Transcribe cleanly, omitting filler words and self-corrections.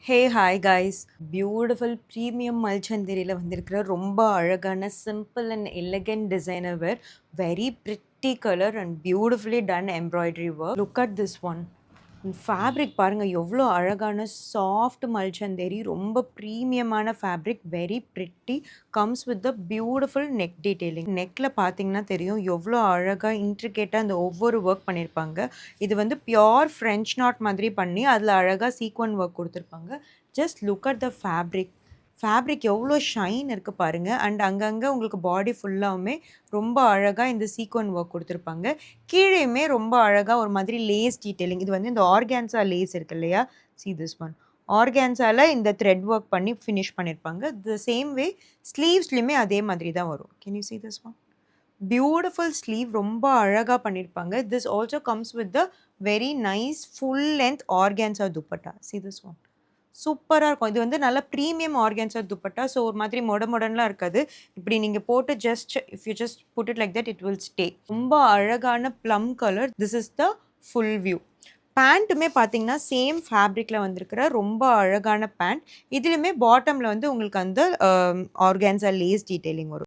ஹே hi guys, beautiful premium மல்ச்சந்தேரியில் வந்திருக்கிற ரொம்ப அழகான simple and elegant designer wear, very pretty colour and beautifully done embroidery work. Look at this one. Fabric பாருங்கள் எவ்வளோ அழகான soft Mulchanderi, ரொம்ப ப்ரீமியமான fabric, very pretty, comes with the beautiful neck detailing. நெக்கில் பார்த்தீங்கன்னா தெரியும் எவ்வளோ அழகாக இன்ட்ரிகேட்டாக அந்த ஒவ்வொரு ஒர்க் பண்ணியிருப்பாங்க. இது வந்து பியோர் ஃப்ரெஞ்ச் நாட் மாதிரி பண்ணி அதில் அழகாக சீக்வன் ஒர்க் கொடுத்துருப்பாங்க. Just look at the fabric எவ்வளோ ஷைன் இருக்குது பாருங்கள். அண்ட் அங்கங்கே உங்களுக்கு பாடி ஃபுல்லாகவுமே ரொம்ப அழகாக இந்த சீக்வன் ஒர்க் கொடுத்துருப்பாங்க. கீழேயுமே ரொம்ப அழகாக ஒரு மாதிரி லேஸ் டீட்டெயிலிங். இது வந்து இந்த ஆர்கான்சா லேஸ் இருக்கு இல்லையா, see this one. ஆர்கான்சாவில் இந்த த்ரெட் ஒர்க் பண்ணி ஃபினிஷ் பண்ணியிருப்பாங்க. த சேம் வே ஸ்லீவ்ஸ்லையுமே அதே மாதிரி தான் வரும். Can you see this one? Beautiful sleeve, ரொம்ப அழகாக பண்ணியிருப்பாங்க. This also comes with the very nice full length organza dupatta. see this one. சூப்பராக இருக்கும். இது வந்து நல்ல ப்ரீமியம் ஆர்கான்சா துப்பட்டா. ஸோ ஒரு மாதிரி மொடன்லாம் இருக்காது. இப்படி நீங்கள் போட்டு just if you just put it like that, it will stay. ரொம்ப அழகான plum colour. This is the full view. பேண்ட்டுமே பார்த்தீங்கன்னா சேம் ஃபேப்ரிக்கில் வந்திருக்கிற ரொம்ப அழகான பேண்ட். இதுலையுமே பாட்டமில் வந்து உங்களுக்கு அந்த ஆர்கான்சா லேஸ் டீட்டெயிலிங் வரும்.